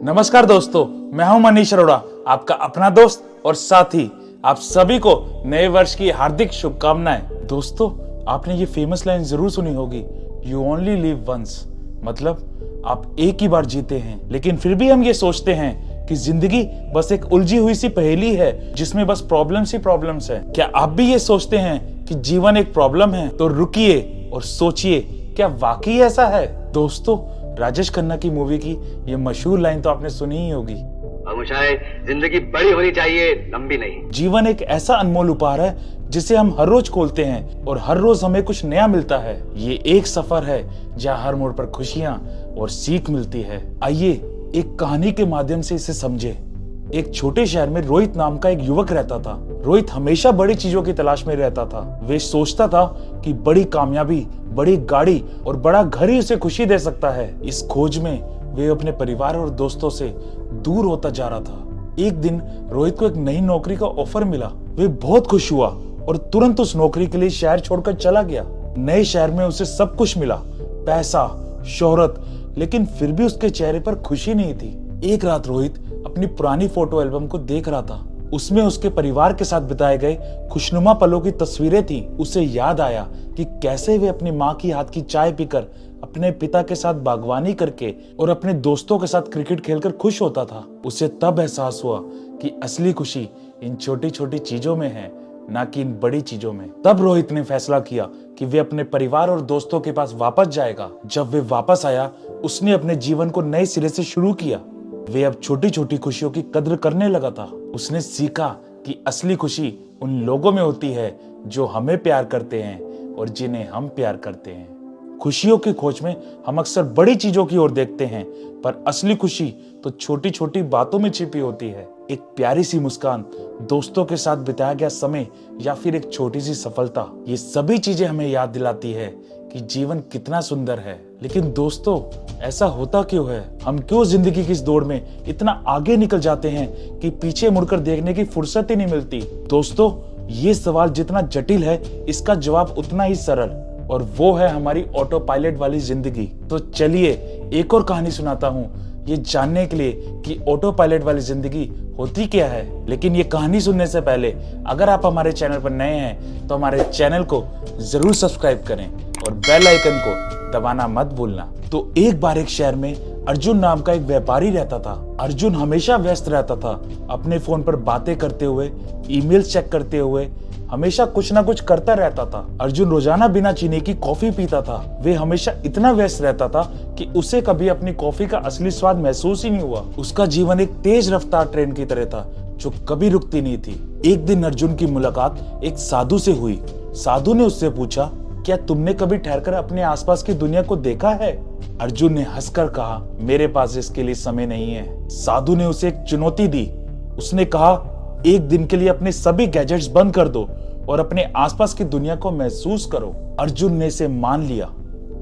नमस्कार दोस्तों, मैं हूं मनीष अरोड़ा, आपका अपना दोस्त और साथी। आप सभी को नए वर्ष की हार्दिक शुभकामनाएं। दोस्तों, आपने ये फेमस लाइन जरूर सुनी होगी, यू ओनली लिव वंस। मतलब आप एक ही बार जीते हैं। लेकिन फिर भी हम ये सोचते हैं कि जिंदगी बस एक उलझी हुई सी पहेली है जिसमें बस प्रॉब्लम्स ही प्रॉब्लम्स है। क्या आप भी ये सोचते हैं कि जीवन एक प्रॉब्लम है? तो रुकिए और सोचिए, क्या वाकई ऐसा है? दोस्तों, राजेश खन्ना की मूवी की ये मशहूर लाइन तो आपने सुनी ही होगी, जिंदगी बड़ी होनी चाहिए, लंबी नहीं। जीवन एक ऐसा अनमोल उपहार है जिसे हम हर रोज खोलते हैं और हर रोज हमें कुछ नया मिलता है। ये एक सफर है जहाँ हर मोड़ पर खुशियां और सीख मिलती है। आइए एक कहानी के माध्यम से इसे समझे। एक छोटे शहर में रोहित नाम का एक युवक रहता था। रोहित हमेशा बड़ी चीजों की तलाश में रहता था। वे सोचता था कि बड़ी कामयाबी, बड़ी गाड़ी और बड़ा घर ही उसे खुशी दे सकता है। इस खोज में वे अपने परिवार और दोस्तों से दूर होता जा रहा था। एक दिन रोहित को एक नई नौकरी का ऑफर मिला। वे बहुत खुश हुआ और तुरंत उस नौकरी के लिए शहर छोड़कर चला गया। नए शहर में उसे सब कुछ मिला, पैसा, शोहरत, लेकिन फिर भी उसके चेहरे पर खुशी नहीं थी। एक रात रोहित अपनी पुरानी फोटो एल्बम को देख रहा था। उसमें उसके परिवार के साथ बिताए गए खुशनुमा पलों की तस्वीरें थी। उसे याद आया कि कैसे वे अपनी माँ की हाथ की चाय पीकर, अपने पिता के साथ बागवानी करके और अपने दोस्तों के साथ क्रिकेट खेलकर खुश होता था। उसे तब एहसास हुआ कि असली खुशी इन छोटी छोटी चीजों में है, ना कि इन बड़ी चीजों में। तब रोहित ने फैसला किया कि वे अपने परिवार और दोस्तों के पास वापस जाएगा। जब वे वापस आया, उसने अपने जीवन को नए सिरे से शुरू किया। वे अब छोटी छोटी खुशियों की कद्र करने लगा था। उसने सीखा कि असली खुशी उन लोगों में होती है जो हमें प्यार करते हैं और जिन्हें हम प्यार करते हैं। खुशियों की खोज में हम अक्सर बड़ी चीजों की ओर देखते हैं, पर असली खुशी तो छोटी छोटी बातों में छिपी होती है। एक प्यारी सी मुस्कान, दोस्तों के साथ बिताया गया समय या फिर एक छोटी सी सफलता, ये सभी चीजें हमें याद दिलाती है कि जीवन कितना सुंदर है। लेकिन दोस्तों, ऐसा होता क्यों है? हम क्यों जिंदगी की इस दौड़ में इतना आगे निकल जाते हैं कि पीछे मुड़कर देखने की फुर्सत ही नहीं मिलती? दोस्तों, ये सवाल जितना जटिल है, इसका जवाब उतना ही सरल, और वो है हमारी ऑटो पायलट वाली जिंदगी। तो चलिए एक और कहानी सुनाता हूँ, ये जानने के लिए कि ऑटो पायलट वाली जिंदगी होती क्या है। लेकिन ये कहानी सुनने से पहले अगर आप हमारे चैनल पर नए हैं तो हमारे चैनल को जरूर सब्सक्राइब करें और बेल आइकन को दबाना मत भूलना। तो एक बार एक शहर में अर्जुन नाम का एक व्यापारी रहता था। अर्जुन हमेशा व्यस्त रहता था, अपने फोन पर बातें करते हुए, ईमेल्स चेक करते हुए, हमेशा कुछ ना कुछ करता रहता था। अर्जुन रोजाना बिना चीनी की कॉफी पीता था। वे हमेशा इतना व्यस्त रहता था कि उसे कभी अपनी कॉफी का असली स्वाद महसूस ही नहीं हुआ। उसका जीवन एक तेज रफ्तार ट्रेन की तरह था जो कभी रुकती नहीं थी। एक दिन अर्जुन की मुलाकात एक साधु से हुई। साधु ने उससे पूछा, क्या तुमने कभी ठहरकर अपने आसपास की दुनिया को देखा है? अर्जुन ने हंसकर कहा, मेरे पास इसके लिए समय नहीं है। साधु ने उसे एक चुनौती दी। उसने कहा, एक दिन के लिए अपने सभी गैजेट्स बंद कर दो और अपने आसपास की दुनिया को महसूस करो। अर्जुन ने इसे मान लिया।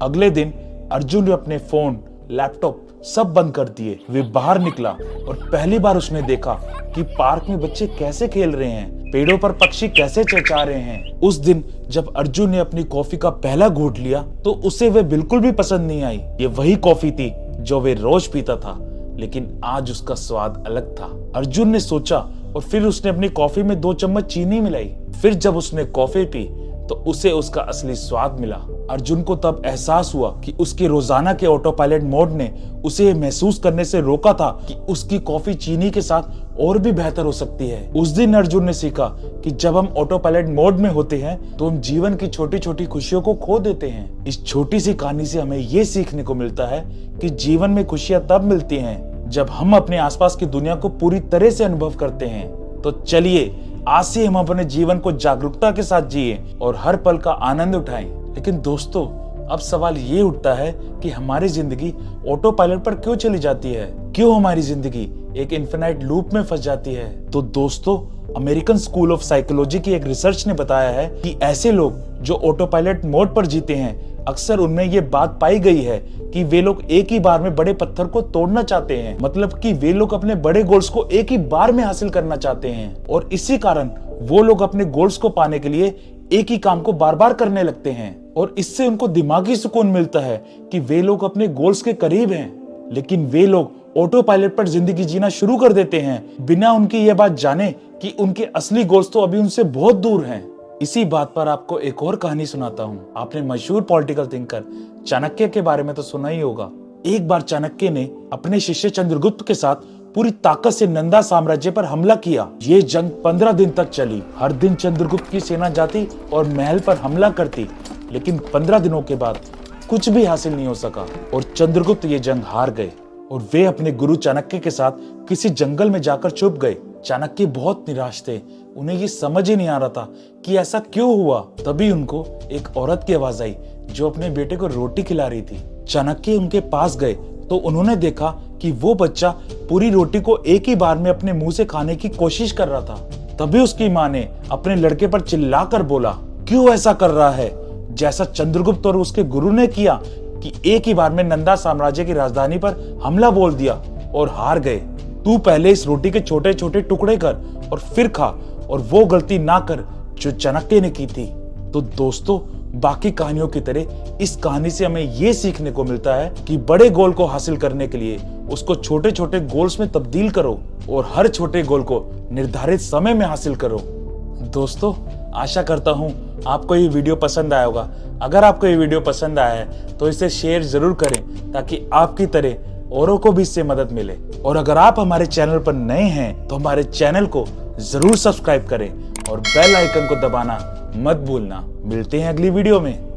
अगले दिन अर्जुन ने अपने फोन, लैपटॉप सब बंद कर दिए। वे बाहर निकला और पहली बार उसने देखा कि पार्क में बच्चे कैसे खेल रहे हैं, पेड़ों पर पक्षी कैसे चहचहा रहे हैं। उस दिन जब अर्जुन ने अपनी कॉफी का पहला घूंट लिया तो उसे वे बिल्कुल भी पसंद नहीं आई। ये वही कॉफी थी जो वे रोज पीता था, लेकिन आज उसका स्वाद अलग था। अर्जुन ने सोचा और फिर उसने अपनी कॉफी में 2 चम्मच चीनी मिलाई। फिर जब उसने कॉफी पी तो उसे उसका असली स्वाद मिला। अर्जुन को तब एहसास हुआ कि उसके रोजाना के ऑटो पायलट मोड ने उसे महसूस करने से रोका था कि उसकी कॉफी चीनी के साथ और भी बेहतर हो सकती है। उस दिन अर्जुन ने सीखा कि जब हम ऑटो पायलट मोड में होते हैं तो हम जीवन की छोटी छोटी खुशियों को खो देते हैं। इस छोटी सी कहानी से हमें ये सीखने को मिलता है कि जीवन में खुशियां तब मिलती हैं जब हम अपने आसपास की दुनिया को पूरी तरह से अनुभव करते हैं। तो चलिए आज से हम अपने जीवन को जागरूकता के साथ जिए और हर पल का आनंद उठाएं। लेकिन दोस्तों, अब सवाल ये उठता है कि हमारी जिंदगी ऑटो पायलट पर क्यों चली जाती है? क्यों हमारी जिंदगी एक इन्फिनाइट लूप में फंस जाती है? तो दोस्तों, अमेरिकन स्कूल ऑफ साइकोलॉजी की एक रिसर्च ने बताया है कि ऐसे लोग जो ऑटो पायलट मोड पर जीते हैं, अक्सर उनमें ये बात पाई गई है कि वे लोग एक ही बार में बड़े पत्थर को तोड़ना चाहते हैं। मतलब कि वे लोग अपने बड़े गोल्स को एक ही बार में हासिल करना चाहते हैं, और इसी कारण वो लोग अपने गोल्स को पाने के लिए एक ही काम को बार बार करने लगते हैं, और इससे उनको दिमागी सुकून मिलता है कि वे लोग अपने गोल्स के करीब हैं। लेकिन वे लोग ऑटो पायलट पर जिंदगी जीना शुरू कर देते हैं, बिना उनकी यह बात जाने कि उनके असली गोल्स तो अभी उनसे बहुत दूर हैं। इसी बात पर आपको एक और कहानी सुनाता हूँ। आपने मशहूर पॉलिटिकल थिंकर चाणक्य के बारे में तो सुना ही होगा। एक बार चाणक्य ने अपने शिष्य चंद्रगुप्त के साथ पूरी ताकत से नंदा साम्राज्य पर हमला किया। ये जंग 15 दिन तक चली। हर दिन चंद्रगुप्त की सेना जाती और महल पर हमला करती, लेकिन 15 दिनों के बाद कुछ भी हासिल नहीं हो सका और चंद्रगुप्त ये जंग हार गए और वे अपने गुरु चाणक्य के साथ किसी जंगल में जाकर छुप गए। चाणक्य बहुत निराश थे। उन्हें ये समझ ही नहीं आ रहा था कि ऐसा क्यों हुआ। तभी उनको एक औरत की आवाज आई जो अपने बेटे को रोटी खिला रही थी। चाणक्य उनके पास गए तो उन्होंने देखा कि वो बच्चा पूरी रोटी को एक ही बार में अपने मुंह से खाने की कोशिश कर रहा था। तभी उसकी माँ ने अपने लड़के पर चिल्लाकर बोला, क्यों ऐसा कर रहा है, जैसा चंद्रगुप्त और उसके गुरु ने किया कि एक ही बार में नंदा साम्राज्य की राजधानी पर हमला बोल दिया और हार गए। तू पहले इस रोटी के छोटे छोटे टुकड़े कर और फिर खा, और वो गलती ना कर जो चाणक्य ने की थी। तो दोस्तों, बाकी कहानियों की तरह इस कहानी से हमें ये सीखने को मिलता है कि बड़े गोल को हासिल करने के लिए उसको छोटे छोटे गोल्स में तब्दील करो और हर छोटे गोल को निर्धारित समय में हासिल करो। दोस्तों, आशा करता हूँ आपको ये वीडियो पसंद आया होगा। अगर आपको ये वीडियो पसंद आया है तो इसे शेयर जरूर करें ताकि आपकी तरह औरों को भी इससे मदद मिले। और अगर आप हमारे चैनल पर नए हैं तो हमारे चैनल को जरूर सब्सक्राइब करें और बेल आइकन को दबाना मत भूलना। मिलते हैं अगली वीडियो में।